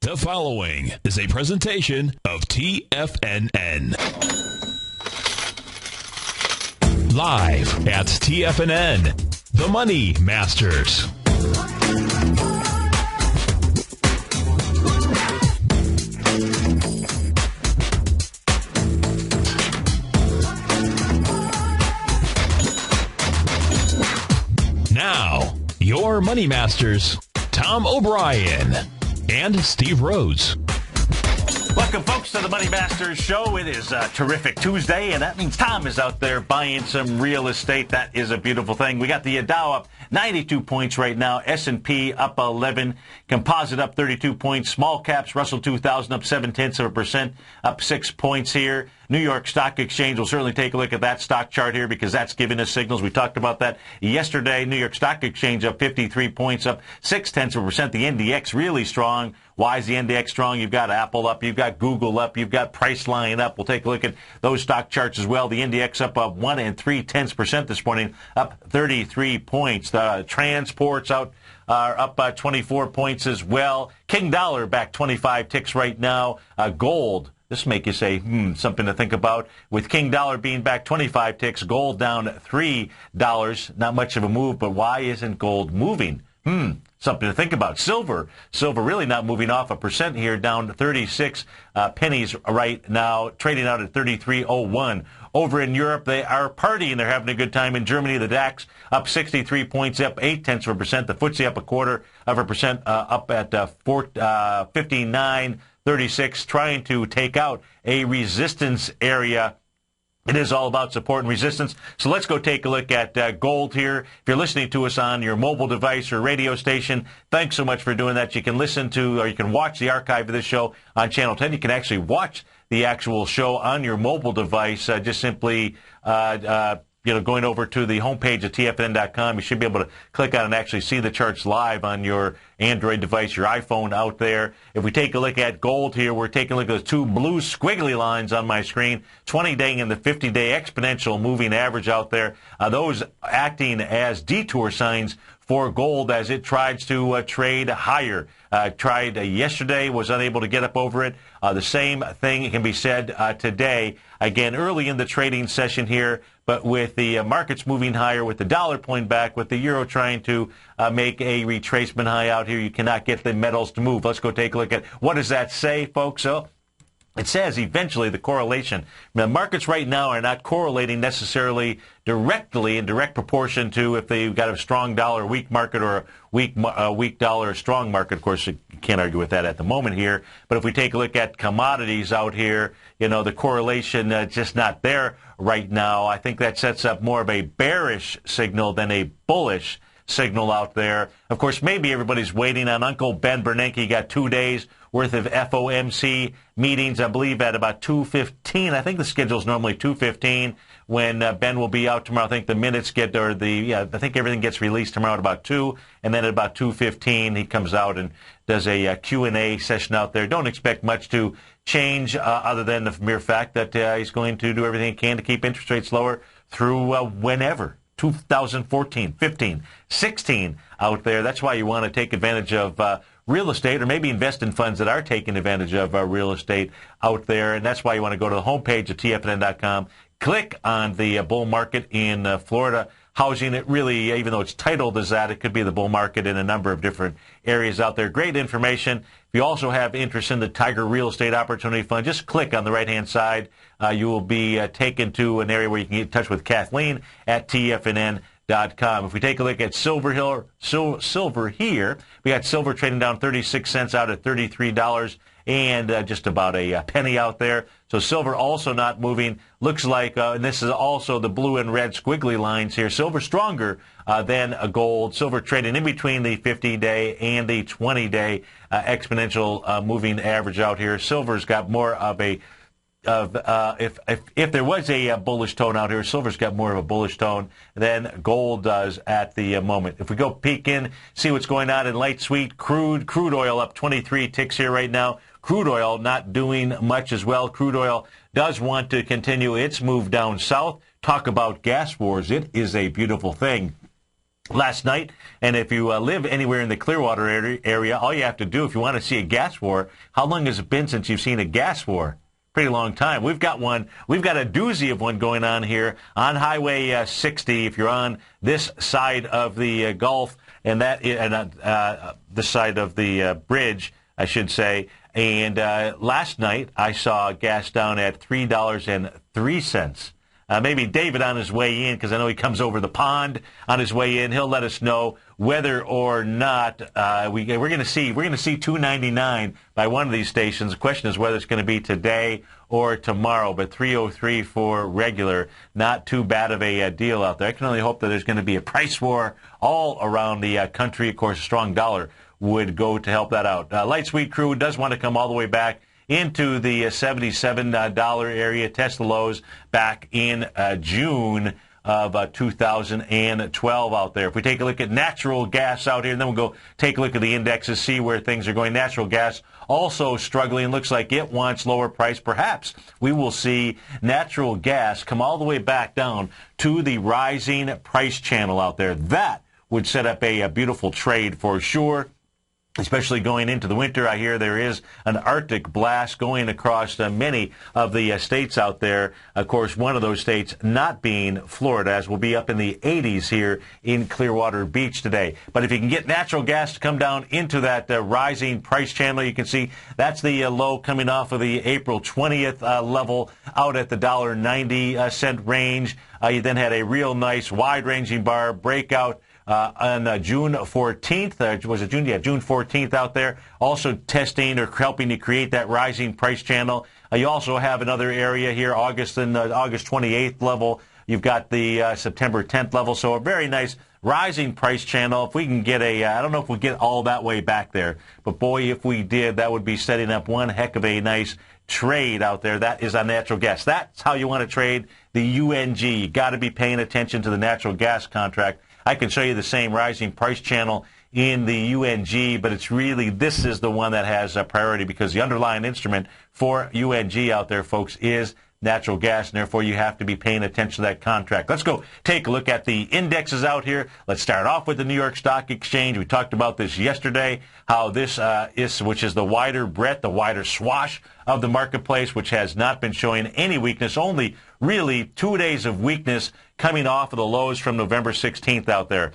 The following is a presentation of TFNN. Live at TFNN, the Money Masters. Now, your Money Masters, Tom O'Brien and Steve Rhodes. Welcome, folks, to the Money Masters Show. It is a terrific Tuesday, and that means Tom is out there buying some real estate. That is a beautiful thing. We got the Dow up 92 points right now. S&P up 11. Composite up 32 points. Small caps, Russell 2000 up 0.7%, up 6 points here. New York Stock Exchange, will certainly take a look at that stock chart here because that's giving us signals. We talked about that yesterday. New York Stock Exchange up 53 points, up 0.6%. The NDX really strong. Why is the NDX strong? You've got Apple up, you've got Google up, you've got Priceline up. We'll take a look at those stock charts as well. The NDX up 1.3% this morning, up 33 points. The transports out are up 24 points as well. King dollar back 25 ticks right now. Gold. This make you say, something to think about. With King dollar being back 25 ticks, gold down $3. Not much of a move, but why isn't gold moving? Something to think about. Silver really not moving off 1% here, down 36 pennies right now, trading out at 33.01. Over in Europe, they are partying. They're having a good time. In Germany, the DAX up 63 points, up 0.8%. The FTSE up 0.25%, up at 59.36, trying to take out a resistance area. It is all about support and resistance. So let's go take a look at gold here. If you're listening to us on your mobile device or radio station, thanks so much for doing that. You can listen to, or you can watch the archive of this show on Channel 10. You can actually watch the actual show on your mobile device, just simply going over to the homepage of TFN.com. You should be able to click on and actually see the charts live on your Android device, your iPhone out there. If we take a look at gold here, we're taking a look at those two blue squiggly lines on my screen, 20-day and the 50-day exponential moving average out there. Those acting as detour signs for gold as it tries to trade higher. Tried yesterday, was unable to get up over it. The same thing can be said today. Again, early in the trading session here, but with the markets moving higher, with the dollar pulling back, with the euro trying to make a retracement high out here, you cannot get the metals to move. Let's go take a look at what does that say, folks. So it says eventually the correlation. The markets right now are not correlating necessarily directly in direct proportion to if they've got a strong dollar, weak market, or a weak dollar, a strong market. Of course, you can't argue with that at the moment here. But if we take a look at commodities out here, the correlation just not there right now. I think that sets up more of a bearish signal than a bullish signal out there. Of course, maybe everybody's waiting on Uncle Ben Bernanke. He got 2 days worth of FOMC meetings, I believe, at about 2:15. I think the schedule is normally 2:15 when Ben will be out tomorrow. I think the minutes I think everything gets released tomorrow at about 2, and then at about 2:15 he comes out and does a Q&A session out there. Don't expect much to change other than the mere fact that he's going to do everything he can to keep interest rates lower through whenever. 2014, 15, 16 out there. That's why you want to take advantage of real estate, or maybe invest in funds that are taking advantage of real estate out there. And that's why you want to go to the homepage of TFNN.com, click on the bull market in Florida housing. It really, even though it's titled as that, it could be the bull market in a number of different areas out there. Great information. If you also have interest in the Tiger Real Estate Opportunity Fund, just click on the right-hand side. You will be taken to an area where you can get in touch with Kathleen at TFNN.com. If we take a look at silver here, we got silver trading down 36 cents out at $33 and just about a penny out there. So silver also not moving. Looks like, and this is also the blue and red squiggly lines here, silver stronger than a gold. Silver trading in between the 50-day and the 20-day exponential moving average out here. Silver's got more of a if there was a bullish tone out here, silver's got more of a bullish tone than gold does at the moment. If we go peek in, see what's going on in light sweet crude oil up 23 ticks here right now. Crude oil not doing much as well. Crude oil does want to continue its move down south. Talk about gas wars. It is a beautiful thing. last night. And if you live anywhere in the Clearwater area, all you have to do if you want to see a gas war, how long has it been since you've seen a gas war? Pretty long time. We've got one. We've got a doozy of one going on here on Highway 60. If you're on this side of the Gulf and this side of the bridge, I should say. And last night I saw gas down at $3.03. Maybe David on his way in, because I know he comes over the pond on his way in. He'll let us know whether or not we're going to see $2.99 by one of these stations. The question is whether it's going to be today or tomorrow. But $3.03 for regular, not too bad of a deal out there. I can only hope that there's going to be a price war all around the country. Of course, a strong dollar would go to help that out. Light Sweet Crew does want to come all the way back into the $77 area, test the lows back in June of 2012 out there. If we take a look at natural gas out here, and then we'll go take a look at the indexes, see where things are going. Natural gas also struggling. Looks like it wants lower price. Perhaps we will see natural gas come all the way back down to the rising price channel out there. That would set up a beautiful trade for sure. Especially going into the winter. I hear there is an Arctic blast going across many of the states out there. Of course, one of those states not being Florida, as we'll be up in the 80s here in Clearwater Beach today. But if you can get natural gas to come down into that rising price channel, you can see that's the low coming off of the April 20th level out at the $1.90 range. You then had a real nice wide-ranging bar breakout on June 14th, was it June? Yeah, June 14th out there, also testing or helping to create that rising price channel. You also have another area here, August 28th level. You've got the September 10th level, so a very nice rising price channel. If we can get I don't know if we'll get all that way back there, but boy, if we did, that would be setting up one heck of a nice trade out there. That is on natural gas. That's how you want to trade the UNG. You got to be paying attention to the natural gas contract. I can show you the same rising price channel in the UNG, but it's really, this is the one that has a priority because the underlying instrument for UNG out there, folks, is natural gas, and therefore you have to be paying attention to that contract. Let's go take a look at the indexes out here. Let's start off with the New York Stock Exchange. We talked about this yesterday, how this which is the wider breadth, the wider swash of the marketplace, which has not been showing any weakness, only really 2 days of weakness coming off of the lows from November 16th out there.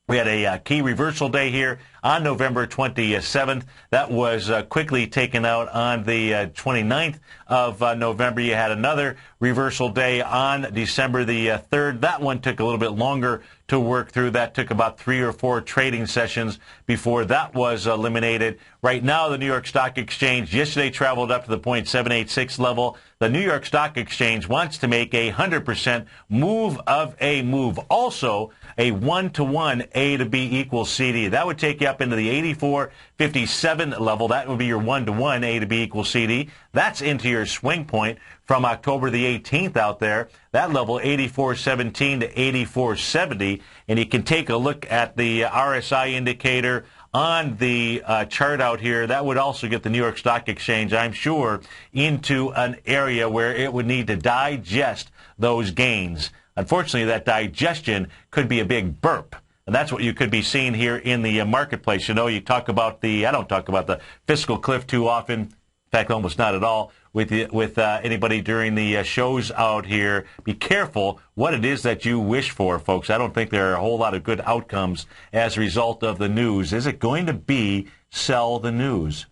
We had a key reversal day here on November 27th. That was quickly taken out on the 29th of November. You had another reversal day on December the 3rd. That one took a little bit longer to work through. That took about 3 or 4 trading sessions before that was eliminated. Right now, the New York Stock Exchange yesterday traveled up to the 0.786 level. The New York Stock Exchange wants to make a 100% move of a move. Also, a 1-to-1 A to B equals CD. That would take you up into the 84.57 level. That would be your 1-to-1 A to B equals CD. That's into your swing point from October the 18th out there. That level, 84.17 to 84.70. And you can take a look at the RSI indicator on the chart out here. That would also get the New York Stock Exchange, I'm sure, into an area where it would need to digest those gains. Unfortunately, that digestion could be a big burp. And that's what you could be seeing here in the marketplace. You know, you talk about I don't talk about the fiscal cliff too often. In fact, almost not at all with anybody during the shows out here. Be careful what it is that you wish for, folks. I don't think there are a whole lot of good outcomes as a result of the news. Is it going to be sell the news?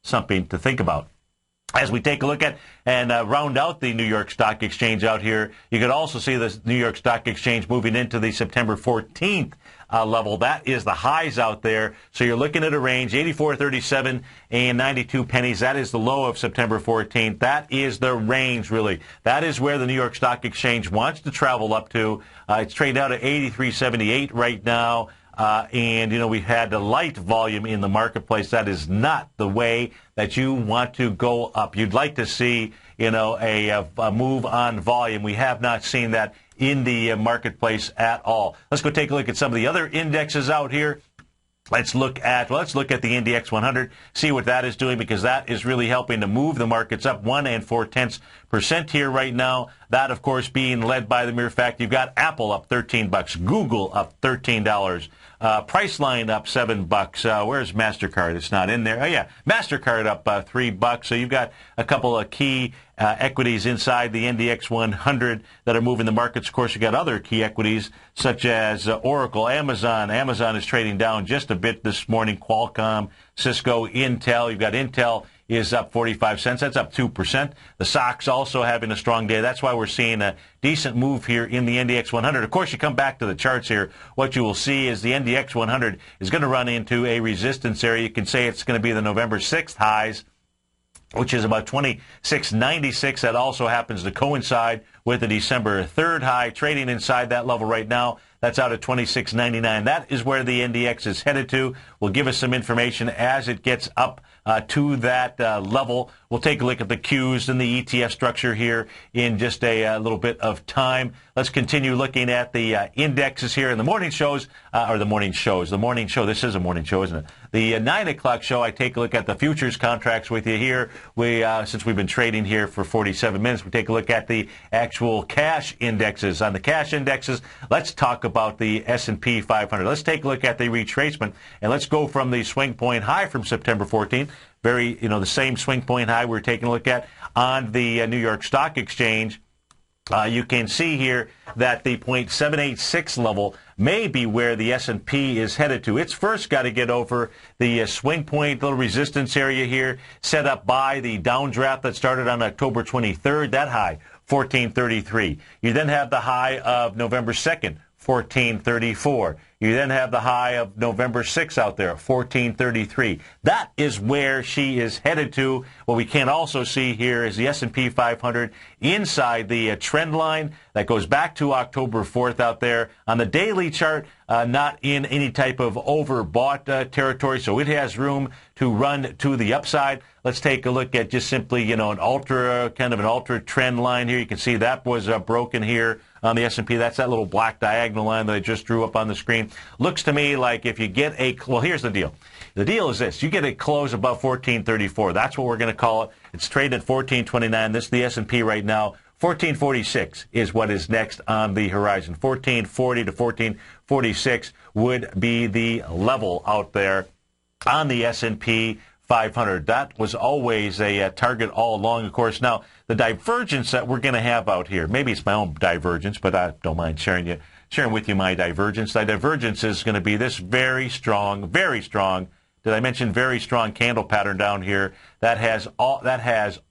Something to think about. As we take a look at and round out the New York Stock Exchange out here, you could also see the New York Stock Exchange moving into the September 14th level. That is the highs out there. So you're looking at a range, 84.37 and 92 pennies. That is the low of September 14th. That is the range, really. That is where the New York Stock Exchange wants to travel up to. It's trading out at 83.78 right now. And, you know, we had a light volume in the marketplace. That is not the way that you want to go up. You'd like to see, you know, a move on volume. We have not seen that in the marketplace at all. Let's go take a look at some of the other indexes out here. Let's look at the NDX 100, see what that is doing, because that is really helping to move the markets up 1 4/10 1% here right now. That, of course, being led by the mere fact you've got Apple up $13, Google up $13, Priceline up $7. Where's MasterCard? It's not in there. Oh, yeah, MasterCard up $3. So you've got a couple of key equities inside the NDX 100 that are moving the markets. Of course, you've got other key equities such as Oracle, Amazon. Amazon is trading down just a bit this morning. Qualcomm, Cisco, Intel. You've got Intel is up 45 cents. That's up 2%. The SOX also having a strong day. That's why we're seeing a decent move here in the NDX 100. Of course, you come back to the charts here. What you will see is the NDX 100 is going to run into a resistance area. You can say it's going to be the November 6th highs, which is about 26.96. That also happens to coincide with the December 3rd high, trading inside that level right now. That's out at 26.99. That is where the NDX is headed to. We'll give us some information as it gets up to that level. We'll take a look at the Qs and the ETF structure here in just a little bit of time. Let's continue looking at the indexes here in the morning shows, the morning show. This is a morning show, isn't it? The 9 o'clock show, I take a look at the futures contracts with you here. Since we've been trading here for 47 minutes, we take a look at the actual cash indexes. On the cash indexes, let's talk about the S&P 500. Let's take a look at the retracement, and let's go from the swing point high from September 14th. The same swing point high we're taking a look at on the New York Stock Exchange. You can see here that the 0.786 level may be where the S&P is headed to. It's first got to get over the swing point, little resistance area here, set up by the downdraft that started on October 23rd. That high, 1433. You then have the high of November 2nd, 1434. You then have the high of November 6th out there, 1433. That is where she is headed to. What we can also see here is the S&P 500 inside the trend line that goes back to October 4th out there. On the daily chart, not in any type of overbought territory, so it has room to run to the upside. Let's take a look at just simply, an ultra trend line here. You can see that was broken here on the S&P. That's that little black diagonal line that I just drew up on the screen. Looks to me like if you get here's the deal. The deal is this. You get a close above 1434. That's what we're going to call it. It's traded at 1429. This is the S&P right now. 1446 is what is next on the horizon. 1440 to 1446 would be the level out there on the S&P 500. That was always a target all along, of course. Now, the divergence that we're going to have out here, maybe it's my own divergence, but I don't mind sharing with you my divergence. The divergence is going to be this very strong, did I mention very strong candle pattern down here that has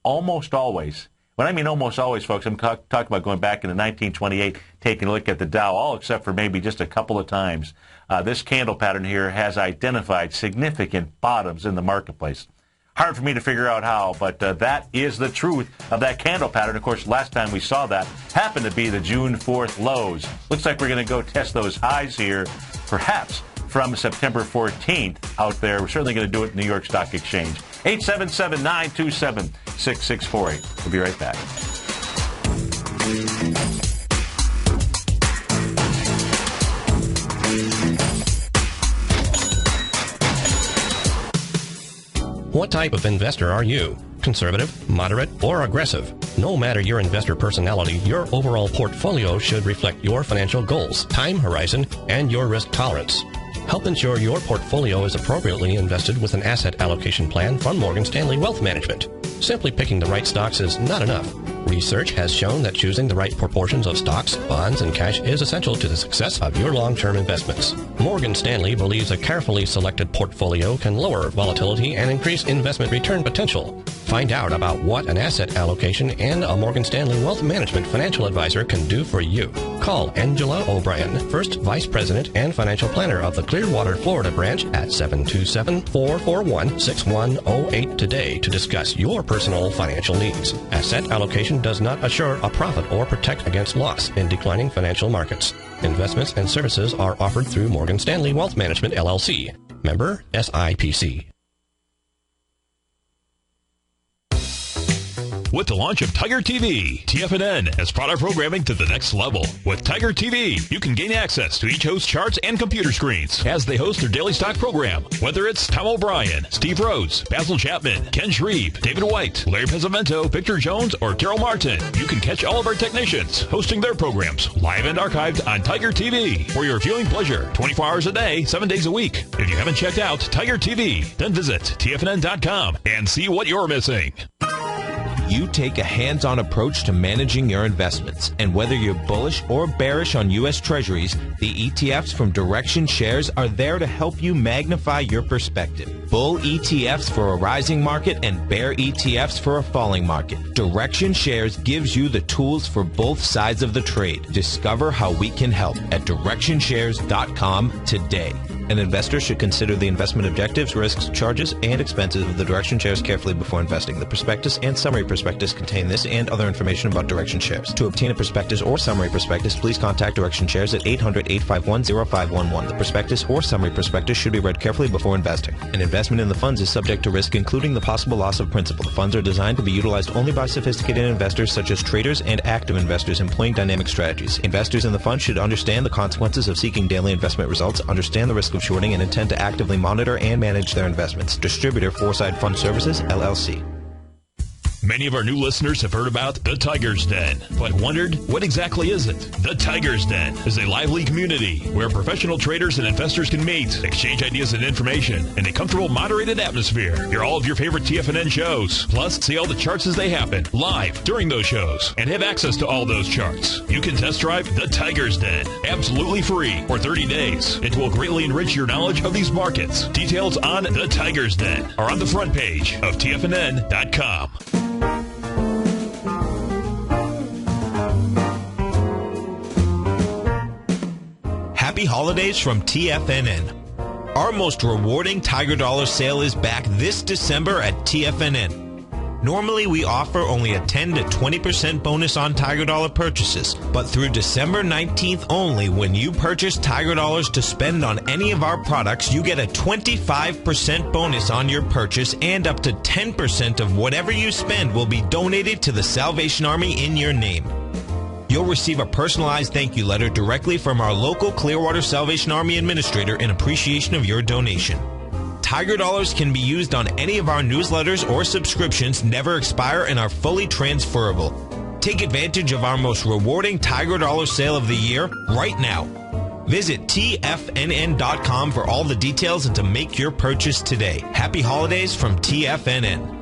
almost always, when I mean almost always, folks, I'm talking about going back into 1928, taking a look at the Dow, all except for maybe just a couple of times. This candle pattern here has identified significant bottoms in the marketplace. Hard for me to figure out how, but that is the truth of that candle pattern. Of course, last time we saw that happened to be the June 4th lows. Looks like we're going to go test those highs here, perhaps from September 14th out there. We're certainly going to do it in New York Stock Exchange. 877-927-6648. We'll be right back. What type of investor are you? Conservative, moderate, or aggressive? No matter your investor personality, your overall portfolio should reflect your financial goals, time horizon, and your risk tolerance. Help ensure your portfolio is appropriately invested with an asset allocation plan from Morgan Stanley Wealth Management. Simply picking the right stocks is not enough. Research has shown that choosing the right proportions of stocks, bonds, and cash is essential to the success of your long-term investments. Morgan Stanley believes a carefully selected portfolio can lower volatility and increase investment return potential. Find out about what an asset allocation and a Morgan Stanley Wealth Management financial advisor can do for you. Call Angela O'Brien, First Vice President and Financial Planner of the Clearwater, Florida branch at 727-441-6108 today to discuss your personal financial needs. Asset allocation does not assure a profit or protect against loss in declining financial markets. Investments and services are offered through Morgan Stanley Wealth Management, LLC. Member SIPC. with the launch of Tiger TV. TFNN has brought our programming to the next level. With Tiger TV, you can gain access to each host's charts and computer screens as they host their daily stock program. Whether it's Tom O'Brien, Steve Rhodes, Basil Chapman, Ken Shreve, David White, Larry Pesavento, Victor Jones, or Carol Martin, you can catch all of our technicians hosting their programs live and archived on Tiger TV for your viewing pleasure 24 hours a day, 7 days a week. If you haven't checked out Tiger TV, then visit TFNN.com and see what you're missing. You take a hands-on approach to managing your investments, and whether you're bullish or bearish on U.S. Treasuries, the ETFs from Direction Shares are there to help you magnify your perspective. Bull ETFs for a rising market and bear ETFs for a falling market. Direction Shares gives you the tools for both sides of the trade. Discover how we can help at DirectionShares.com today. An investor should consider the investment objectives, risks, charges, and expenses of the Direction Shares carefully before investing. The prospectus and summary prospectus contain this and other information about Direction Shares. To obtain a prospectus or summary prospectus, please contact Direction Shares at 800-851-0511. The prospectus or summary prospectus should be read carefully before investing. An investment in the funds is subject to risk, including the possible loss of principal. The funds are designed to be utilized only by sophisticated investors such as traders and active investors employing dynamic strategies. Investors in the fund should understand the consequences of seeking daily investment results, understand the risk of shorting, and intend to actively monitor and manage their investments. Distributor Foreside Fund Services, LLC. Many of our new listeners have heard about the Tiger's Den, but wondered, what exactly is it? The Tiger's Den is a lively community where professional traders and investors can meet, exchange ideas and information in a comfortable, moderated atmosphere. Hear all of your favorite TFNN shows, plus see all the charts as they happen, live during those shows, and have access to all those charts. You can test drive the Tiger's Den, absolutely free, for 30 days. It will greatly enrich your knowledge of these markets. Details on the Tiger's Den are on the front page of TFNN.com. Happy holidays from TFNN. Our most rewarding Tiger Dollar sale is back this December at TFNN. Normally, we offer only a 10 to 20% bonus on Tiger Dollar purchases, but through December 19th only, when you purchase Tiger Dollars to spend on any of our products, you get a 25% bonus on your purchase, and up to 10% of whatever you spend will be donated to the Salvation Army in your name. You'll receive a personalized thank you letter directly from our local Clearwater Salvation Army administrator in appreciation of your donation. Tiger Dollars can be used on any of our newsletters or subscriptions, never expire, and are fully transferable. Take advantage of our most rewarding Tiger Dollar sale of the year right now. Visit TFNN.com for all the details and to make your purchase today. Happy holidays from TFNN.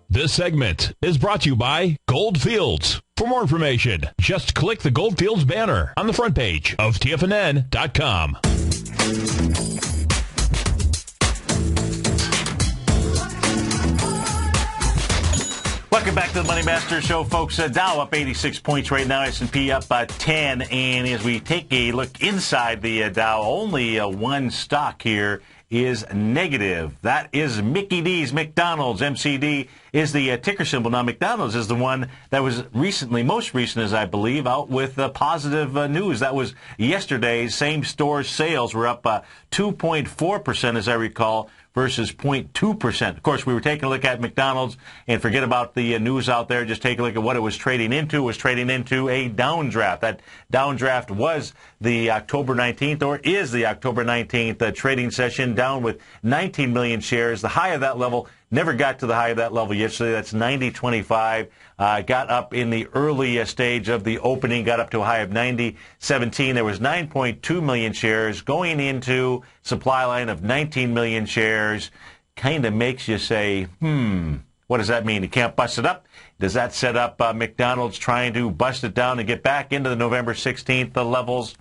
This segment is brought to you by Goldfields. For more information, just click the Goldfields banner on the front page of TFNN.com. Welcome back to the Money Master Show, folks. Dow up 86 points right now. S&P up 10. And as we take a look inside the Dow, only one stock here is negative. That is Mickey D's McDonald's. MCD is the ticker symbol. Now, McDonald's is the one that was recently, most recent, as I believe, out with positive news. That was yesterday's same-store sales were up 2.4%, as I recall, versus 0.2%. Of course, we were taking a look at McDonald's, and forget about the news out there. Just take a look at what it was trading into. It was trading into a downdraft. That downdraft was the October 19th, or is the October 19th trading session, down with 19 million shares. The high of that level never got to the high of that level yesterday. That's 90.25. Got up in the early stage of the opening, got up to a high of 90.17. There was 9.2 million shares going into supply line of 19 million shares. Kind of makes you say, what does that mean? You can't bust it up? Does that set up McDonald's trying to bust it down and get back into the November 16th levels?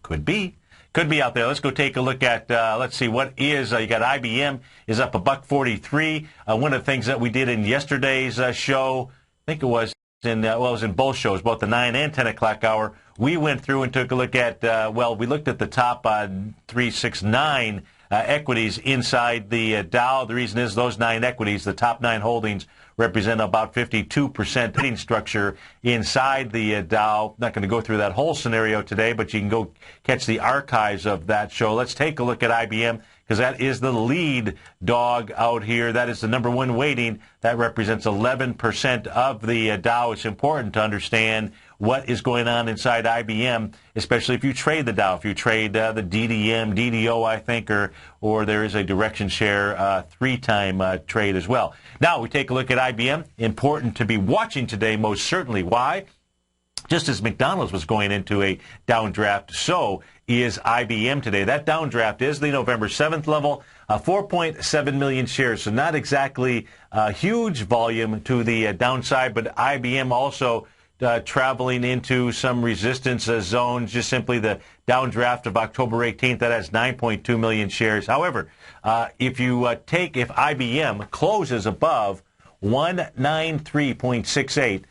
Could be. Could be out there. Let's go take a look at, let's see, what is, you got IBM is up $1.43. One of the things that we did in yesterday's show, I think it was in both shows, both the 9 and 10 o'clock hour, we went through and took a look at, we looked at the top 369 equities inside the Dow. The reason is those 9 equities, the top 9 holdings, represent about 52% trading structure inside the Dow. Not going to go through that whole scenario today, but you can go catch the archives of that show. Let's take a look at IBM. because that is the lead dog out here. That is the number one weighting. That represents 11% of the Dow. It's important to understand what is going on inside IBM, especially if you trade the Dow. If you trade the DDM, DDO, I think, or there is a direction share three-time trade as well. Now we take a look at IBM. Important to be watching today, most certainly. Why? Just as McDonald's was going into a downdraft, so is IBM today. That downdraft is the November 7th level, 4.7 million shares. So not exactly a huge volume to the downside, but IBM also traveling into some resistance zones, just simply the downdraft of October 18th, that has 9.2 million shares. However, if IBM closes above 193.68,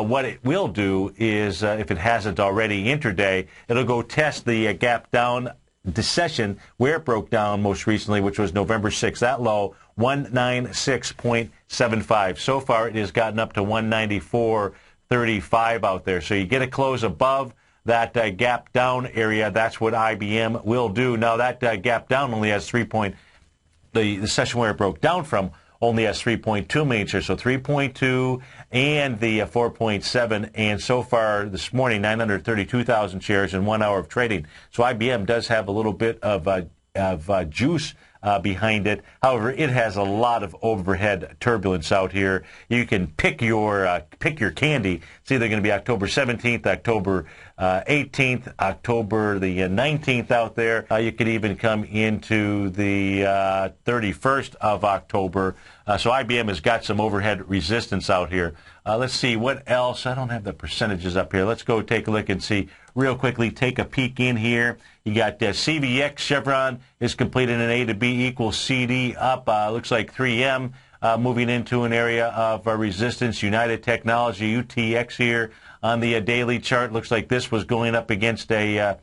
what it will do is, if it hasn't already intraday, it'll go test the gap down session where it broke down most recently, which was November 6th. That low, 196.75. So far, it has gotten up to 194.35 out there. So you get a close above that gap down area. That's what IBM will do. Now, that gap down only has the session where it broke down from only has 3.2 million shares, so 3.2 and the 4.7, and so far this morning, 932,000 shares in 1 hour of trading. So IBM does have a little bit of juice behind it. However, it has a lot of overhead turbulence out here. You can pick your candy. It's either going to be October 17th, October 18th, October the 19th out there. You could even come into the 31st of October. So IBM has got some overhead resistance out here. Let's see what else. I don't have the percentages up here. Let's go take a look and see real quickly. Take a peek in here. You got CVX. Chevron is completing an A to B equals CD up. Looks like 3M moving into an area of resistance. United Technology, UTX here on the daily chart. Looks like this was going up against a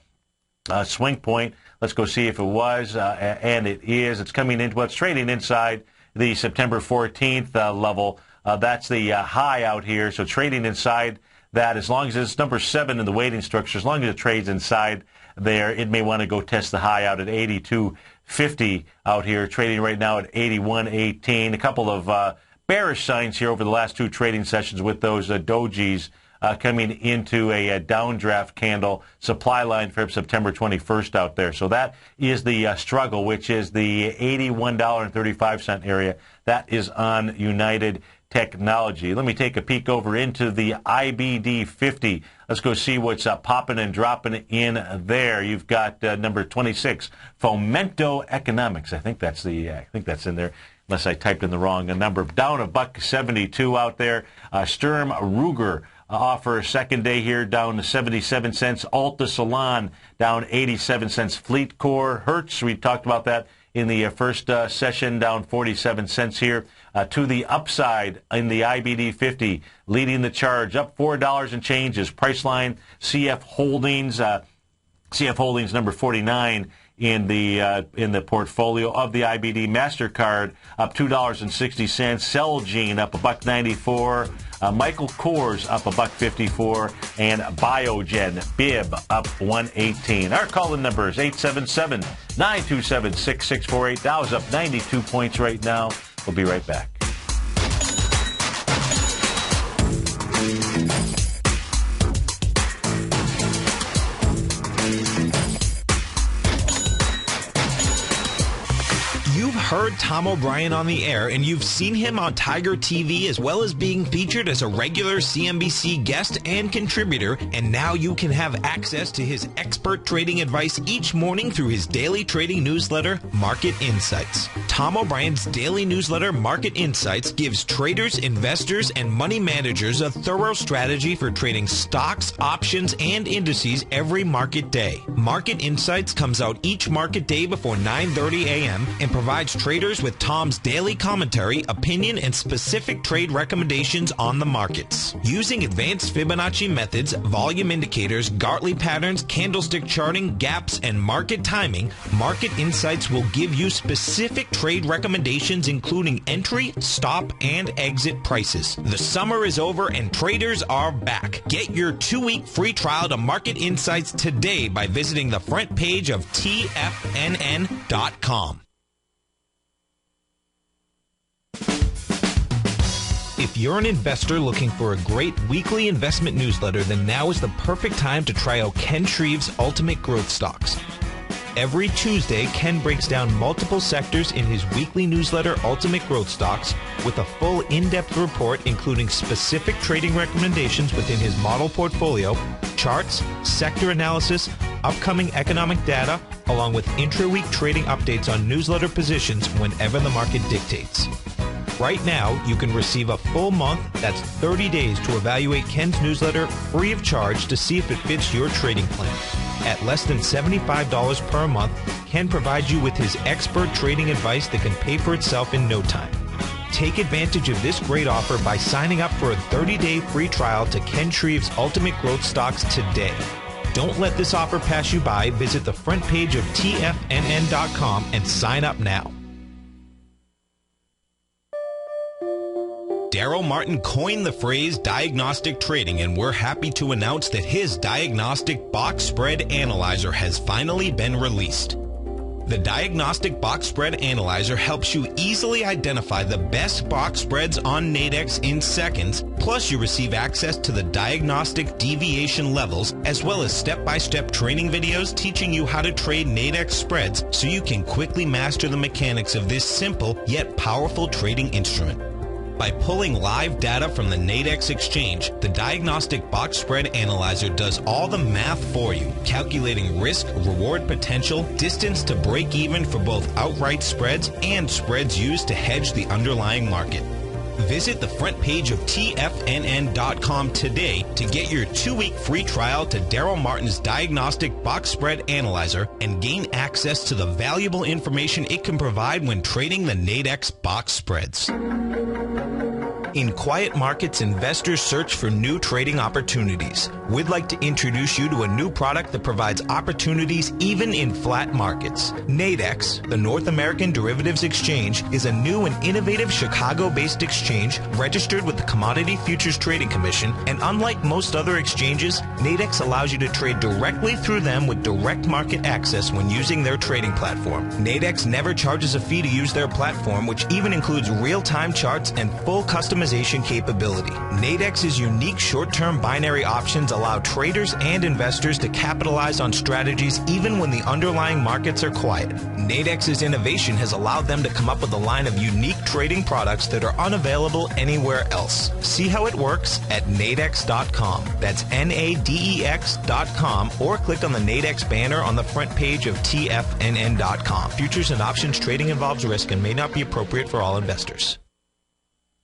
swing point. Let's go see if it was, and it is. It's coming into what's trading inside the September 14th level. That's the high out here. So trading inside that, as long as it's number 7 in the weighting structure, as long as it trades inside there, it may want to go test the high out at 82.50 out here, trading right now at 81.18. A couple of bearish signs here over the last 2 trading sessions with those dojis coming into a downdraft candle supply line for September 21st out there. So that is the struggle, which is the $81.35 area. That is on United Technology. Let me take a peek over into the IBD 50. Let's go see what's popping and dropping in there. You've got number 26, Fomento Economics. I think that's in there, unless I typed in the wrong number. Down $1.72 out there. Sturm Ruger offer second day here down to 77 cents. Alta Salon down 87 cents. Fleet Core Hertz, we talked about that in the first session, down 47 cents here. To the upside in the IBD 50, leading the charge, up $4 and change is Priceline CF Holdings. CF Holdings number 49 in the portfolio of the IBD. MasterCard up $2.60. Celgene up $1.94. Michael Kors up $1.54, and Biogen Bib up $1.18. Our call-in number is 877-927-6648. Dow's up 92 points right now. We'll be right back. You've heard Tom O'Brien on the air, and you've seen him on Tiger TV, as well as being featured as a regular CNBC guest and contributor, and now you can have access to his expert trading advice each morning through his daily trading newsletter, Market Insights. Tom O'Brien's daily newsletter, Market Insights, gives traders, investors, and money managers a thorough strategy for trading stocks, options, and indices every market day. Market Insights comes out each market day before 9:30 a.m. and provides traders with Tom's daily commentary, opinion, and specific trade recommendations on the markets. Using advanced Fibonacci methods, volume indicators, Gartley patterns, candlestick charting, gaps, and market timing, Market Insights will give you specific trade recommendations including entry, stop, and exit prices. The summer is over and traders are back. Get your 2-week free trial to Market Insights today by visiting the front page of TFNN.com. If you're an investor looking for a great weekly investment newsletter, then now is the perfect time to try out Ken Shreve's Ultimate Growth Stocks. Every Tuesday, Ken breaks down multiple sectors in his weekly newsletter, Ultimate Growth Stocks, with a full in-depth report including specific trading recommendations within his model portfolio, charts, sector analysis, upcoming economic data, along with intra-week trading updates on newsletter positions whenever the market dictates. Right now, you can receive a full month, that's 30 days, to evaluate Ken's newsletter free of charge to see if it fits your trading plan. At less than $75 per month, Ken provides you with his expert trading advice that can pay for itself in no time. Take advantage of this great offer by signing up for a 30-day free trial to Ken Shreve's Ultimate Growth Stocks today. Don't let this offer pass you by. Visit the front page of TFNN.com and sign up now. Daryl Martin coined the phrase diagnostic trading, and we're happy to announce that his diagnostic box spread analyzer has finally been released. The Diagnostic Box Spread Analyzer helps you easily identify the best box spreads on Nadex in seconds, plus you receive access to the diagnostic deviation levels, as well as step-by-step training videos teaching you how to trade Nadex spreads so you can quickly master the mechanics of this simple yet powerful trading instrument. By pulling live data from the Nadex exchange, the Diagnostic Box Spread Analyzer does all the math for you, calculating risk, reward potential, distance to break even for both outright spreads and spreads used to hedge the underlying market. Visit the front page of TFNN.com today to get your 2-week free trial to Daryl Martin's Diagnostic Box Spread Analyzer and gain access to the valuable information it can provide when trading the Nadex box spreads. In quiet markets, investors search for new trading opportunities. We'd like to introduce you to a new product that provides opportunities even in flat markets. Nadex, the North American Derivatives Exchange, is a new and innovative Chicago-based exchange registered with the Commodity Futures Trading Commission, and unlike most other exchanges, Nadex allows you to trade directly through them with direct market access when using their trading platform. Nadex never charges a fee to use their platform, which even includes real-time charts and full customization capability. Nadex's unique short-term binary options allow traders and investors to capitalize on strategies even when the underlying markets are quiet. Nadex's innovation has allowed them to come up with a line of unique trading products that are unavailable anywhere else. See how it works at nadex.com. That's NADEX.com, or click on the Nadex banner on the front page of TFNN.com. Futures and options trading involves risk and may not be appropriate for all investors.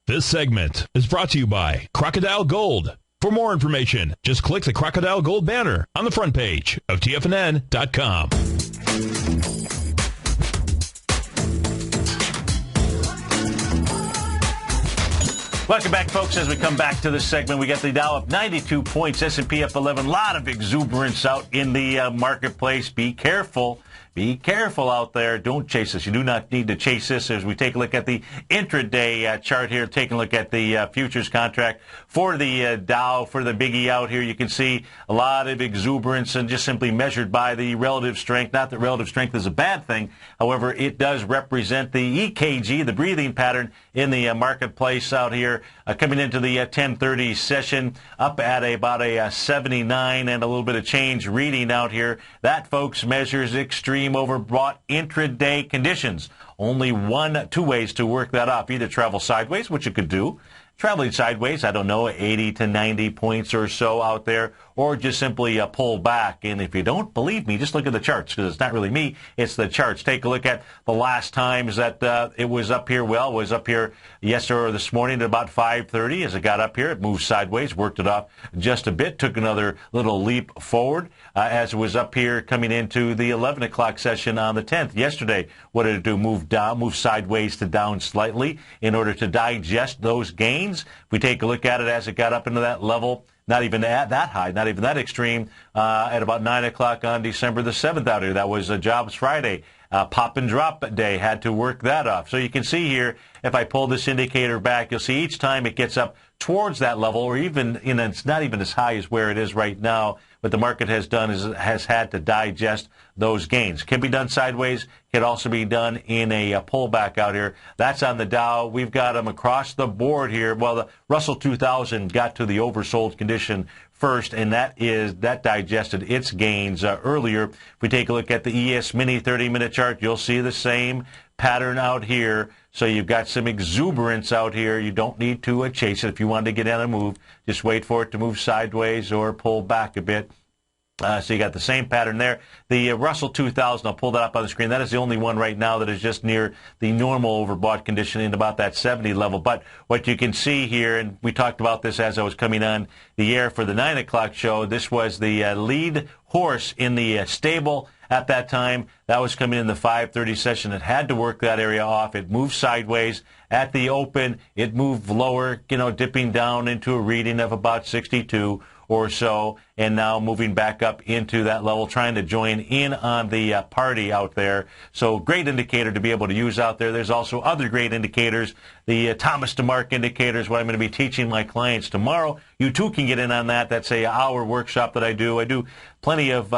This segment is brought to you by Crocodile Gold. For more information, just click the Crocodile Gold banner on the front page of TFNN.com. Welcome back, folks. As we come back to this segment, we got the Dow up 92 points, S&P up 11. A lot of exuberance out in the marketplace. Be careful. Be careful out there. Don't chase this. You do not need to chase this. As we take a look at the intraday chart here, taking a look at the futures contract for the Dow, for the biggie out here, you can see a lot of exuberance and just simply measured by the relative strength. Not that relative strength is a bad thing. However, it does represent the EKG, the breathing pattern in the marketplace out here. Coming into the 10:30 session, up at about a 79 and a little bit of change reading out here. That, folks, measures extreme overbought intraday conditions. Only two ways to work that up. Either travel sideways, which it could do. Traveling sideways, I don't know, 80 to 90 points or so out there, or just simply pull back. And if you don't believe me, just look at the charts, because it's not really me, it's the charts. Take a look at the last times that it was up here. Well, it was up here yesterday or this morning at about 5:30. As it got up here, it moved sideways, worked it off just a bit, took another little leap forward as it was up here coming into the 11 o'clock session on the 10th. Yesterday, what did it do? Move down, move sideways to down slightly in order to digest those gains. If we take a look at it as it got up into that level, not even at that high, not even that extreme, at about 9 o'clock on December the 7th out here. That was a Jobs Friday. Pop and drop day, had to work that off. So you can see here, if I pull this indicator back, you'll see each time it gets up towards that level, or even, it's not even as high as where it is right now, what the market has done is it has had to digest those gains. Can be done sideways. Can also be done in a pullback out here. That's on the Dow. We've got them across the board here. Well, the Russell 2000 got to the oversold condition first, and that digested its gains earlier. If we take a look at the ES Mini 30-minute chart, you'll see the same pattern out here. So you've got some exuberance out here. You don't need to chase it. If you wanted to get in a move, just wait for it to move sideways or pull back a bit. So you got the same pattern there. The Russell 2000, I'll pull that up on the screen. That is the only one right now that is just near the normal overbought condition in about that 70 level. But what you can see here, and we talked about this as I was coming on the air for the 9 o'clock show, this was the lead horse in the stable at that time. That was coming in the 5:30 session. It had to work that area off. It moved sideways. At the open, it moved lower, dipping down into a reading of about 62 or so, and now moving back up into that level, trying to join in on the party out there. So great indicator to be able to use out there. There's also other great indicators, the Thomas DeMark indicators, what I'm going to be teaching my clients tomorrow. You too can get in on that. That's a hour workshop that I do. I do plenty of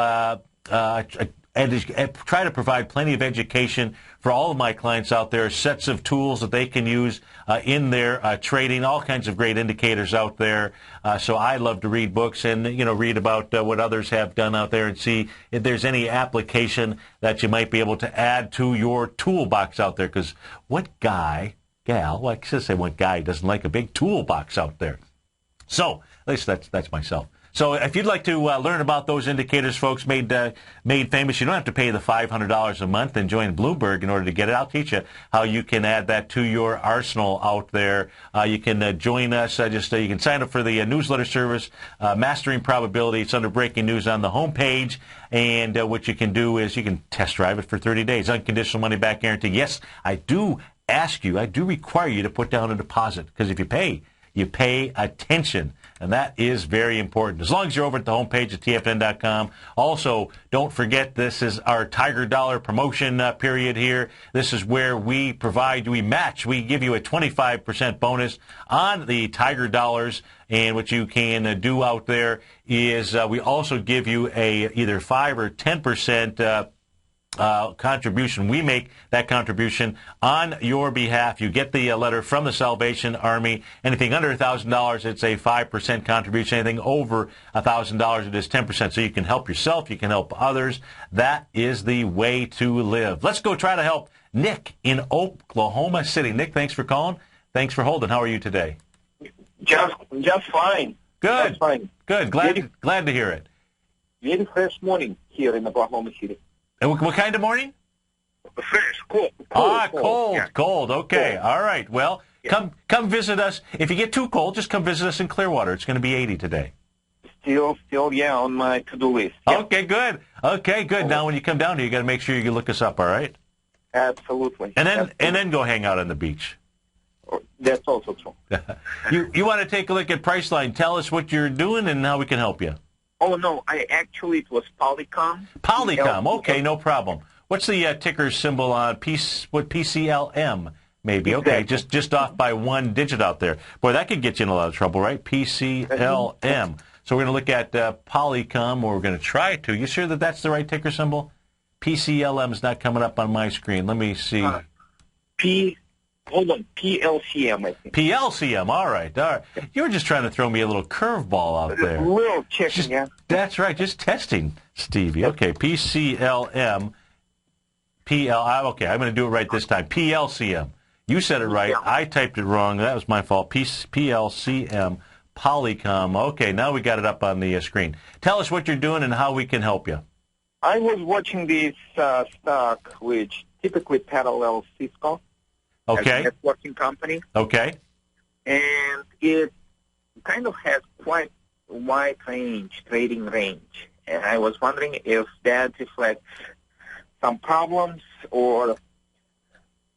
try to provide plenty of education for all of my clients out there, sets of tools that they can use in their trading, all kinds of great indicators out there. So I love to read books and, read about what others have done out there and see if there's any application that you might be able to add to your toolbox out there. Because what guy, gal, well, I should say what guy doesn't like a big toolbox out there? So at least that's myself. So if you'd like to learn about those indicators, folks, made famous, you don't have to pay the $500 a month and join Bloomberg in order to get it. I'll teach you how you can add that to your arsenal out there. You can join us. You can sign up for the newsletter service, Mastering Probability. It's under Breaking News on the homepage. And what you can do is you can test drive it for 30 days. Unconditional money-back guarantee. Yes, I do require you to put down a deposit, because if you pay attention. And that is very important. As long as you're over at the homepage at TFN.com. Also, don't forget, this is our Tiger Dollar promotion period here. This is where we give you a 25% bonus on the Tiger Dollars. And what you can do out there is we also give you a either 5 or 10% contribution. We make that contribution on your behalf. You get the letter from the Salvation Army. Anything under $1,000, it's a 5% contribution. Anything over $1,000, it is 10%. So you can help yourself. You can help others. That is the way to live. Let's go try to help Nick in Oklahoma City. Nick, thanks for calling. Thanks for holding. How are you today? Just fine. Good. Just fine. Good. Glad to hear it. Very fresh morning here in Oklahoma City. And what kind of morning? Fresh, cold. Cold. Yeah. Cold. Okay. Cold. All right. Well, come visit us. If you get too cold, just come visit us in Clearwater. It's going to be 80 today. Still, on my to-do list. Yeah. Okay, good. Now, when you come down here, you got to make sure you look us up. All right. Absolutely. And then go hang out on the beach. That's also true. You want to take a look at Priceline? Tell us what you're doing and how we can help you. Oh, no, it was Polycom. Polycom, okay, no problem. What's the ticker symbol on PCLM, maybe? Exactly. Okay, just off by one digit out there. Boy, that could get you in a lot of trouble, right? PCLM. So we're going to look at Polycom, or we're going to try to. You sure that that's the right ticker symbol? PCLM is not coming up on my screen. Let me see. Hold on, PLCM, I think. PLCM, all right. You were just trying to throw me a little curveball out there. A little chicken, yeah. That's right, just testing, Stevie. Okay, PCLM, okay, I'm going to do it right this time. PLCM. You said it right. I typed it wrong. That was my fault. PLCM, Polycom. Okay, now we got it up on the screen. Tell us what you're doing and how we can help you. I was watching this stock, which typically parallels Cisco. Okay. As a networking company. Okay. And it kind of has quite a wide trading range. And I was wondering if that reflects some problems or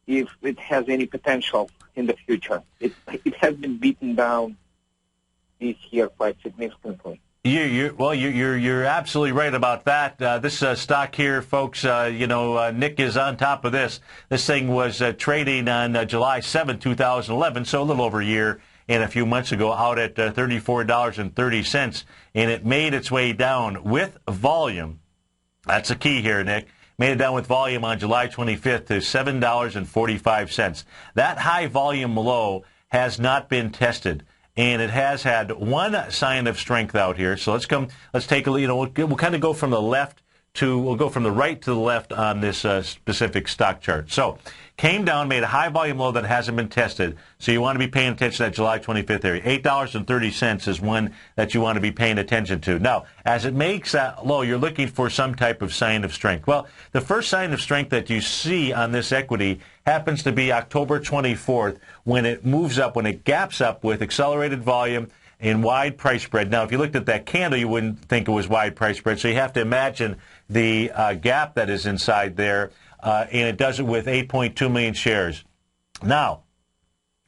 if it has any potential in the future. It has been beaten down this year quite significantly. You're absolutely right about that. This stock here, folks, Nick is on top of this. This thing was trading on July 7, 2011, so a little over a year and a few months ago out at $34.30, and it made its way down with volume. That's the key here, Nick. Made it down with volume on July 25th to $7.45. That high volume low has not been tested, and it has had one sign of strength out here. So let's take a look. We'll kind of go from the left we'll go from the right to the left on this specific stock chart. So came down, made a high volume low that hasn't been tested. So you want to be paying attention to that July 25th area. $8.30 is one that you want to be paying attention to. Now, as it makes that low, you're looking for some type of sign of strength. Well, the first sign of strength that you see on this equity happens to be October 24th when it moves up, when it gaps up with accelerated volume and wide price spread. Now, if you looked at that candle, you wouldn't think it was wide price spread. So you have to imagine the gap that is inside there, and it does it with 8.2 million shares. Now,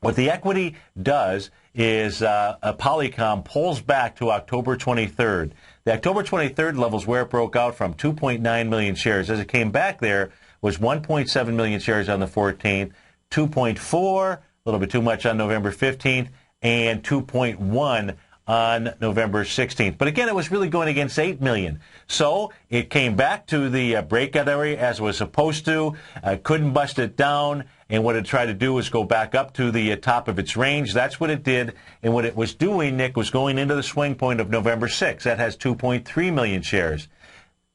what the equity does is Polycom pulls back to October 23rd. The October 23rd level is where it broke out from, 2.9 million shares. As it came back there, was 1.7 million shares on the 14th, 2.4, a little bit too much on November 15th, and 2.1 on November 16th. But again, it was really going against 8 million. So it came back to the breakout area as it was supposed to, couldn't bust it down, and what it tried to do was go back up to the top of its range. That's what it did. And what it was doing, Nick, was going into the swing point of November 6th. That has 2.3 million shares.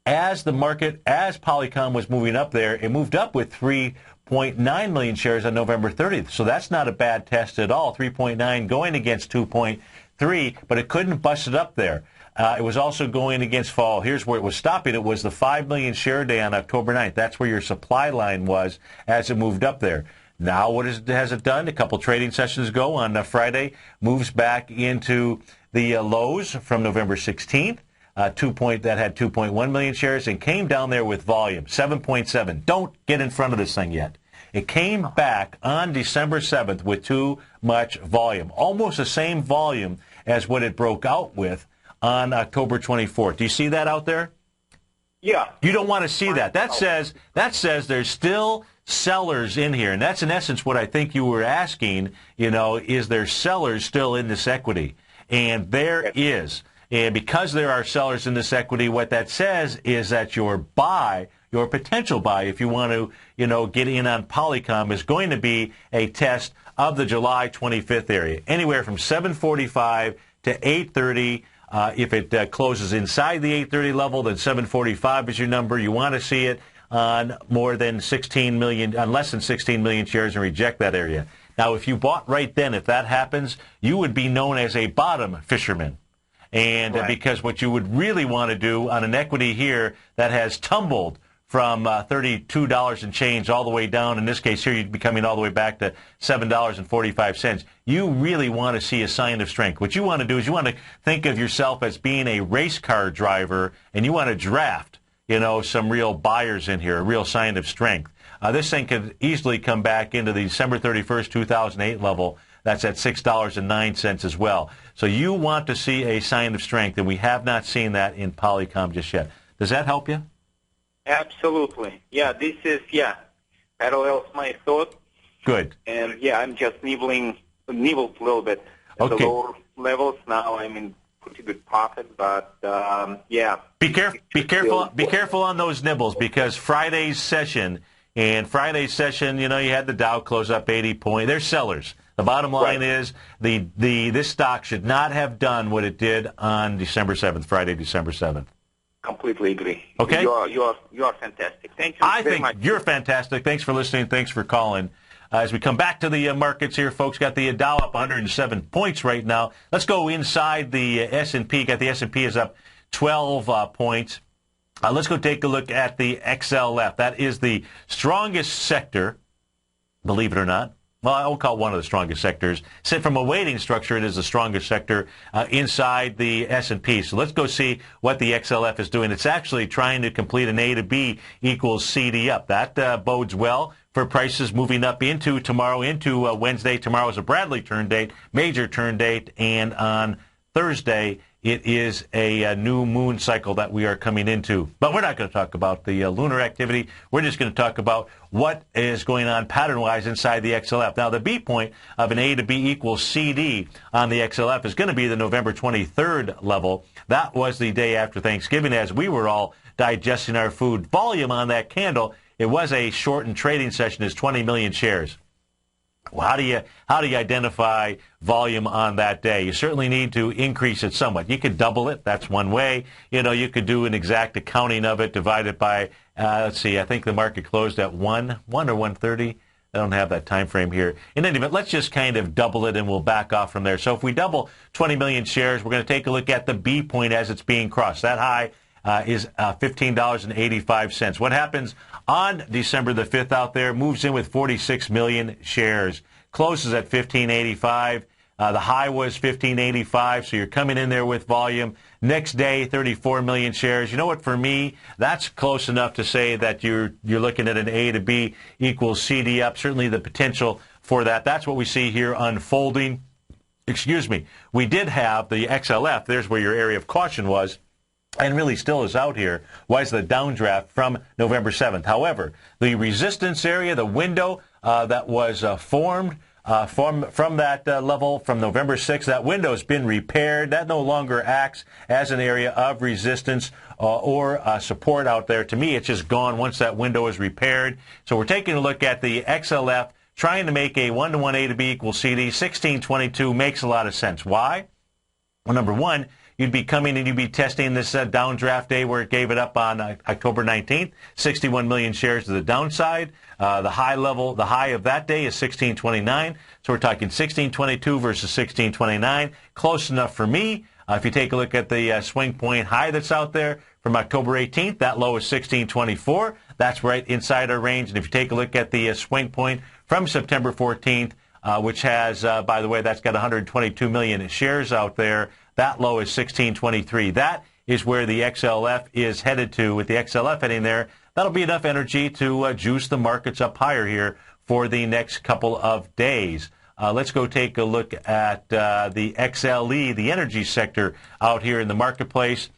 As the market, as Polycom was moving up there, it moved up with 3.9 million shares on November 30th. So that's not a bad test at all. 3.9 going against 2.3, but it couldn't bust it up there. It was also going against fall. Here's where it was stopping. It was the 5 million share day on October 9th. That's where your supply line was as it moved up there. Now what has it done? A couple trading sessions ago on Friday, moves back into the lows from November 16th. That had 2.1 million shares and came down there with volume, 7.7. Don't get in front of this thing yet. It came back on December 7th with too much volume, almost the same volume as what it broke out with on October 24th. Do you see that out there? Yeah. You don't want to see that. That says there's still sellers in here, and that's in essence what I think you were asking, is there sellers still in this equity? And there is. And because there are sellers in this equity, what that says is that your potential buy, if you want to, get in on Polycom, is going to be a test of the July 25th area, anywhere from 745 to 830. If it closes inside the 830 level, then 745 is your number. You want to see it on less than 16 million shares and reject that area. Now, if you bought right then, if that happens, you would be known as a bottom fisherman. And right. Because what you would really want to do on an equity here that has tumbled from $32 and change all the way down, in this case here you'd be coming all the way back to $7.45, you really want to see a sign of strength. What you want to do is you want to think of yourself as being a race car driver, and you want to draft, some real buyers in here, a real sign of strength. This thing could easily come back into the December 31st, 2008 level. That's at $6.09 as well. So you want to see a sign of strength, and we have not seen that in Polycom just yet. Does that help you? Absolutely. Yeah, parallels my thought. Good. And I'm just nibbled a little bit at the lower levels. Now I'm in pretty good profit, but Be careful on those nibbles, because Friday's session, you had the Dow close up 80 points. They're sellers. The bottom line is this stock should not have done what it did on December 7th, Friday, December 7th. Completely agree. Okay. You are fantastic. Thank you very much. You're fantastic. Thanks for listening. Thanks for calling. As we come back to the markets here, folks, got the Dow up 107 points right now. Let's go inside the S&P. Got the S&P is up 12 points. Let's go take a look at the XLF. That is the strongest sector, believe it or not. Well, I will call it one of the strongest sectors. So from a weighting structure, it is the strongest sector inside the S&P. So let's go see what the XLF is doing. It's actually trying to complete an A to B equals C to up. That bodes well for prices moving up into tomorrow, into Wednesday. Tomorrow is a Bradley turn date, major turn date, and on Thursday it is a new moon cycle that we are coming into. But we're not going to talk about the lunar activity. We're just going to talk about what is going on pattern-wise inside the XLF. Now, the B point of an A to B equals CD on the XLF is going to be the November 23rd level. That was the day after Thanksgiving as we were all digesting our food. Volume on that candle, it was a shortened trading session, is 20 million shares. Well, how do you identify volume on that day? You certainly need to increase it somewhat. You could double it. That's one way. You could do an exact accounting of it, divide it by, let's see, I think the market closed at 1 or 1:30. I don't have that time frame here. In any event, let's just kind of double it and we'll back off from there. So if we double 20 million shares, we're going to take a look at the B point as it's being crossed. That high is $15.85. What happens on December the 5th out there? Moves in with 46 million shares. Closes at $15.85. The high was $15.85, so you're coming in there with volume. Next day, 34 million shares. You know what, for me, that's close enough to say that you're looking at an A to B equals CD up. Certainly the potential for that. That's what we see here unfolding. Excuse me. We did have the XLF. There's where your area of caution was, and really still is out here, was the downdraft from November 7th. However, the resistance area, the window that was formed from that level from November 6th, that window has been repaired. That no longer acts as an area of resistance or support out there. To me, it's just gone once that window is repaired. So we're taking a look at the XLF, trying to make a 1-to-1 A to B equals CD. 1622 makes a lot of sense. Why? Well, number one, you'd be coming and you'd be testing this downdraft day where it gave it up on October 19th, 61 million shares to the downside. The high of that day is 1629. So we're talking 1622 versus 1629. Close enough for me. If you take a look at the swing point high that's out there from October 18th, that low is 1624. That's right inside our range. And if you take a look at the swing point from September 14th, which has, by the way, that's got 122 million shares out there. That low is 1623. That is where the XLF is headed to. With the XLF heading there, that'll be enough energy to juice the markets up higher here for the next couple of days. Let's go take a look at the XLE, the energy sector out here in the marketplace,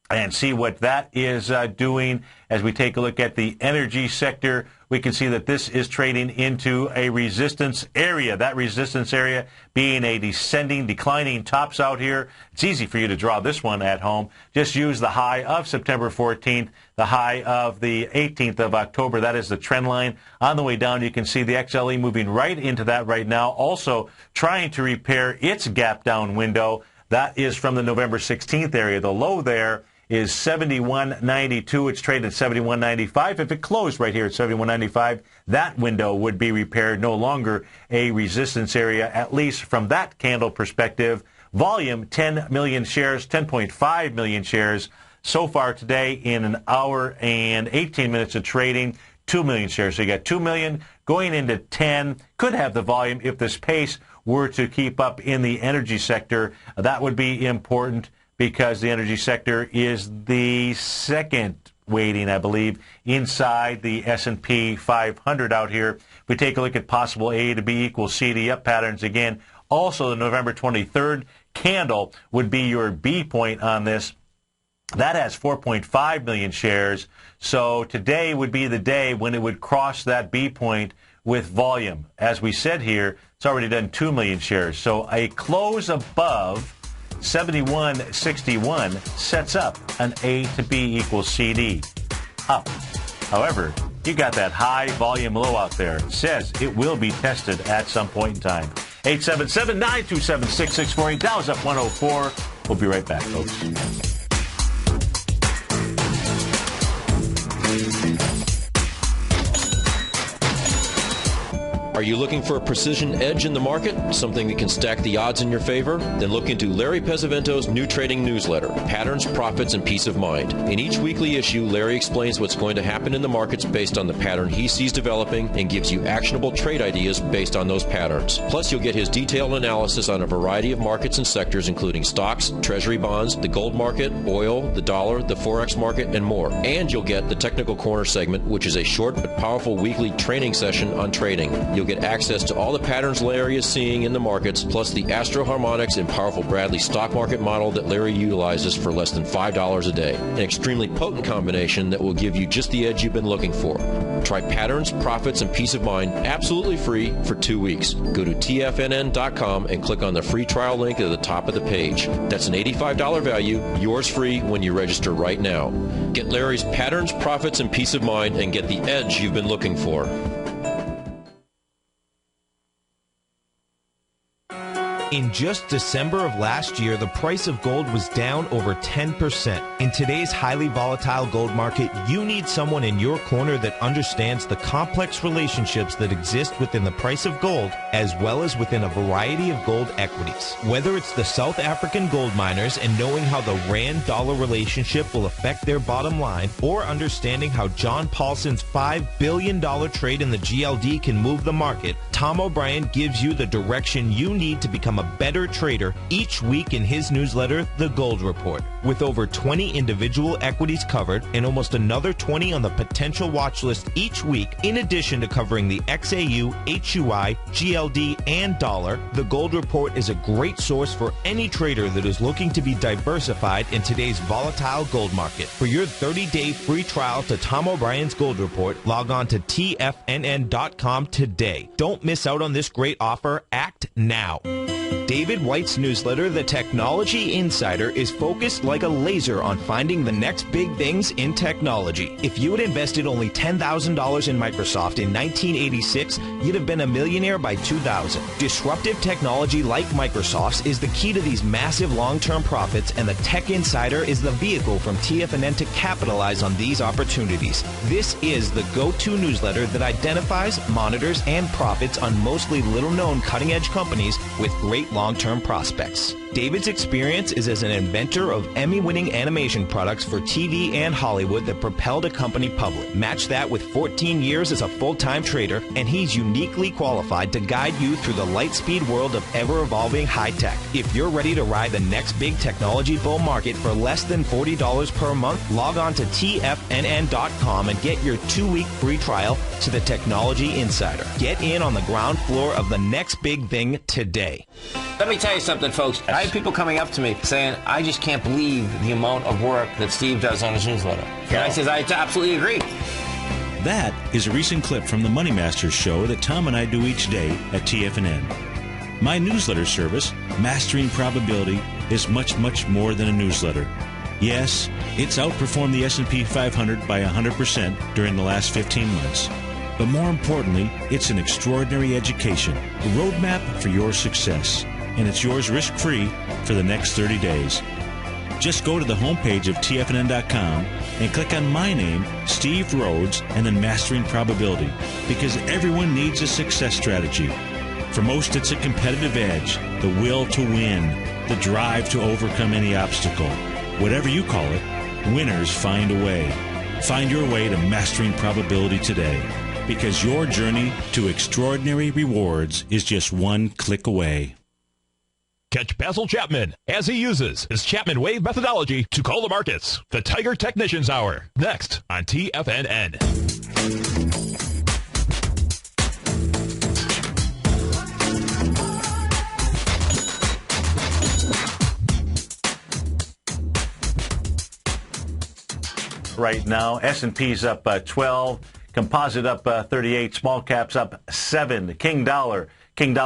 and see what that is doing. As we take a look at the energy sector, we can see that this is trading into a resistance area. That resistance area being a declining tops out here. It's easy for you to draw this one at home. Just use the high of September 14th, the high of the 18th of October. That is the trend line. On the way down, you can see the XLE moving right into that right now, also trying to repair its gap down window. That is from the November 16th area. The low there is 71.92. It's traded at 71.95. If it closed right here at 71.95, that window would be repaired, no longer a resistance area, at least from that candle perspective. Volume, 10 million shares, 10.5 million shares so far today in an hour and 18 minutes of trading, 2 million shares. So you got 2 million going into 10. Could have the volume if this pace were to keep up in the energy sector. That would be important, because the energy sector is the second weighting, I believe, inside the S&P 500 out here. If we take a look at possible A to B equals CD up patterns again, also the November 23rd candle would be your B point on this. That has 4.5 million shares. So today would be the day when it would cross that B point with volume. As we said here, it's already done 2 million shares. So a close above 71.61 sets up an A to B equals CD up. However, you got that high volume low out there. It says it will be tested at some point in time. 877-927-6648. Dow's up 104. We'll be right back, folks. Are you looking for a precision edge in the market? Something that can stack the odds in your favor? Then look into Larry Pezzavento's new trading newsletter, Patterns, Profits, and Peace of Mind. In each weekly issue, Larry explains what's going to happen in the markets based on the pattern he sees developing and gives you actionable trade ideas based on those patterns. Plus, you'll get his detailed analysis on a variety of markets and sectors, including stocks, treasury bonds, the gold market, oil, the dollar, the forex market, and more. And you'll get the Technical Corner segment, which is a short but powerful weekly training session on trading. You'll get access to all the patterns Larry is seeing in the markets, plus the Astro Harmonics and powerful Bradley stock market model that Larry utilizes for less than $5 a day. An extremely potent combination that will give you just the edge you've been looking for. Try patterns, profits, and peace of mind absolutely free for 2 weeks. Go to tfnn.com and click on the free trial link at the top of the page. That's an $85 value, yours free when you register right now. Get Larry's patterns, profits, and peace of mind and get the edge you've been looking for. In just December of last year, the price of gold was down over 10%. In today's highly volatile gold market, you need someone in your corner that understands the complex relationships that exist within the price of gold, as well as within a variety of gold equities. Whether it's the South African gold miners and knowing how the Rand-dollar relationship will affect their bottom line, or understanding how John Paulson's $5 billion trade in the GLD can move the market, Tom O'Brien gives you the direction you need to become a better trader each week in his newsletter, The Gold Report. With over 20 individual equities covered and almost another 20 on the potential watch list each week, in addition to covering the XAU, HUI, GLD, and dollar, The Gold Report is a great source for any trader that is looking to be diversified in today's volatile gold market. For your 30-day free trial to Tom O'Brien's Gold Report, log on to tfnn.com today. Don't miss out on this great offer. Act now. David White's newsletter, The Technology Insider, is focused like a laser on finding the next big things in technology. If you had invested only $10,000 in Microsoft in 1986, you'd have been a millionaire by 2000. Disruptive technology like Microsoft's is the key to these massive long-term profits, and the Tech Insider is the vehicle from TFNN to capitalize on these opportunities. This is the go-to newsletter that identifies, monitors, and profits on mostly little-known cutting-edge companies with great long-term prospects. David's experience is as an inventor of Emmy-winning animation products for TV and Hollywood that propelled a company public. Match that with 14 years as a full-time trader, and he's uniquely qualified to guide you through the light-speed world of ever-evolving high-tech. If you're ready to ride the next big technology bull market for less than $40 per month, log on to tfnn.com and get your 2-week free trial to the Technology Insider. Get in on the ground floor of the next big thing today. Let me tell you something, folks. I have people coming up to me saying, I just can't believe the amount of work that Steve does on his newsletter. And I says, I absolutely agree. That is a recent clip from the Money Masters show that Tom and I do each day at TFNN. My newsletter service, Mastering Probability, is much, much more than a newsletter. Yes, it's outperformed the S&P 500 by 100% during the last 15 months. But more importantly, it's an extraordinary education, a roadmap for your success. And it's yours risk-free for the next 30 days. Just go to the homepage of tfnn.com and click on my name, Steve Rhodes, and then Mastering Probability, because everyone needs a success strategy. For most, it's a competitive edge, the will to win, the drive to overcome any obstacle. Whatever you call it, winners find a way. Find your way to Mastering Probability today, because your journey to extraordinary rewards is just one click away. Catch Basil Chapman as he uses his Chapman Wave methodology to call the markets. The Tiger Technicians Hour, next on TFNN. Right now, S&P's up 12, Composite up 38, small caps up 7. King Dollar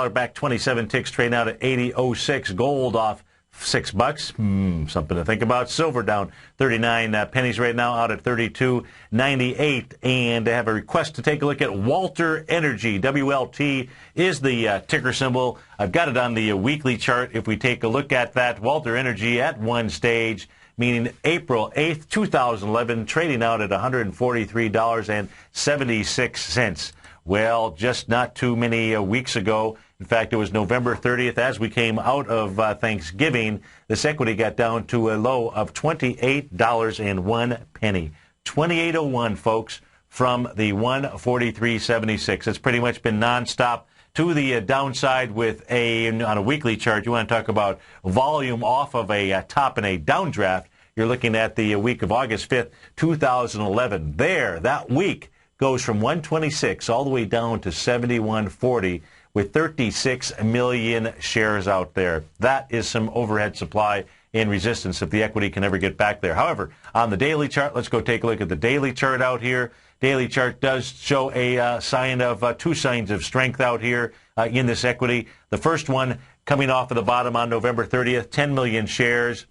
back 27 ticks, trading out at 80.06. Gold off $6. Something to think about. Silver down 39 pennies right now, out at 32.98. And they have a request to take a look at Walter Energy. WLT is the ticker symbol. I've got it on the weekly chart. If we take a look at that, Walter Energy at one stage, meaning April 8th, 2011, trading out at $143.76. Well, just not too many weeks ago. In fact, it was November 30th as we came out of Thanksgiving. This equity got down to a low of $28.01. $28.01, folks, from the $143.76. It's pretty much been nonstop to the downside with on a weekly chart. You want to talk about volume off of a top in a downdraft. You're looking at the week of August 5th, 2011. There, that week, goes from 126 all the way down to 71.40 with 36 million shares out there. That is some overhead supply and resistance if the equity can ever get back there. However, on the daily chart, let's go take a look at the daily chart out here. Daily chart does show a sign of two signs of strength out here in this equity. The first one coming off of the bottom on November 30th, 10 million shares.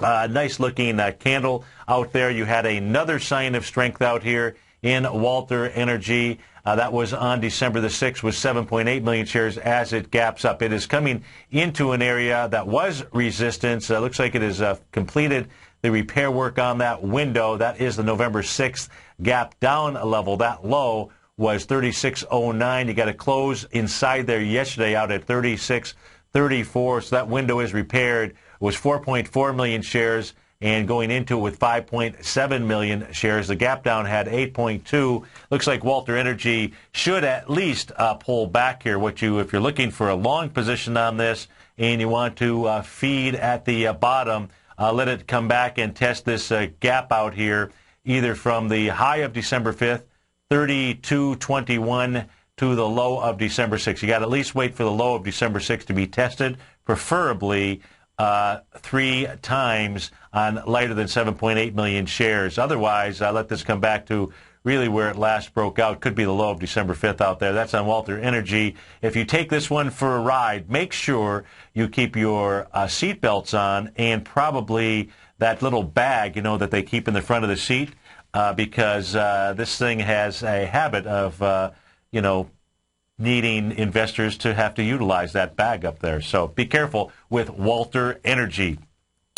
Nice looking candle out there. You had another sign of strength out here in Walter Energy. That was on December the 6th with 7.8 million shares as it gaps up. It is coming into an area that was resistance. Looks like it has completed the repair work on that window. That is the November 6th gap down level. That low was 36.09. You got to close inside there yesterday out at 36.34. So that window is repaired. It was 4.4 million shares. And going into it with 5.7 million shares. The gap down had 8.2. Looks like Walter Energy should at least pull back here. If you're looking for a long position on this and you want to feed at the bottom, let it come back and test this gap out here, either from the high of December 5th, 32.21, to the low of December 6th. You got to at least wait for the low of December 6th to be tested, preferably 3 times on lighter than 7.8 million shares. Otherwise, let this come back to really where it last broke out. Could be the low of December 5th out there. That's on Walter Energy. If you take this one for a ride, make sure you keep your seat belts on and probably that little bag, that they keep in the front of the seat because this thing has a habit of, needing investors to have to utilize that bag up there. So be careful with Walter Energy.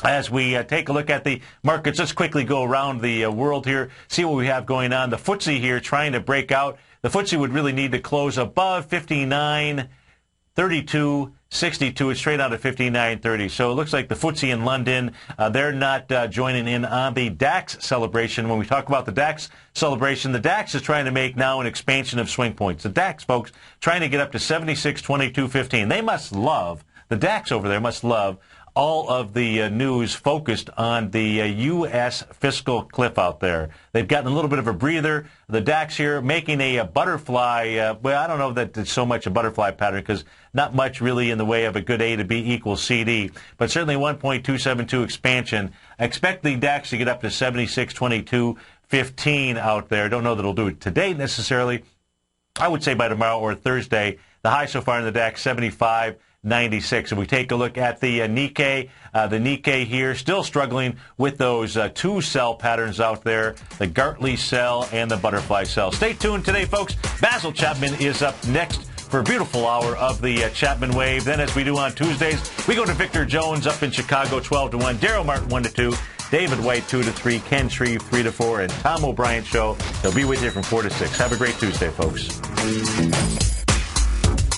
As we take a look at the markets, let's quickly go around the world here, see what we have going on. The FTSE here trying to break out. The FTSE would really need to close above 59.32.62. It's straight out of 59.30. So it looks like the FTSE in London, they're not joining in on the DAX celebration. When we talk about the DAX celebration, the DAX is trying to make now an expansion of swing points. The DAX, folks, trying to get up to 76.22.15. They must love, the DAX over there must love all of the news focused on the U.S. fiscal cliff out there. They've gotten a little bit of a breather. The DAX here making a butterfly, well, I don't know that it's so much a butterfly pattern because not much really in the way of a good A to B equals CD, but certainly 1.272 expansion. I expect the DAX to get up to 76.22.15 out there. Don't know that it'll do it today necessarily. I would say by tomorrow or Thursday. The high so far in the DAX, 75.96. If we take a look at the Nikkei here, still struggling with those two sell patterns out there, the Gartley sell and the butterfly sell. Stay tuned today, folks. Basil Chapman is up next for a beautiful hour of the Chapman Wave. Then, as we do on Tuesdays, we go to Victor Jones up in Chicago, 12 to 1, Darryl Martin 1 to 2, David White 2 to 3, Ken Shreve 3 to 4, and Tom O'Brien Show. They'll be with you from 4 to 6. Have a great Tuesday, folks.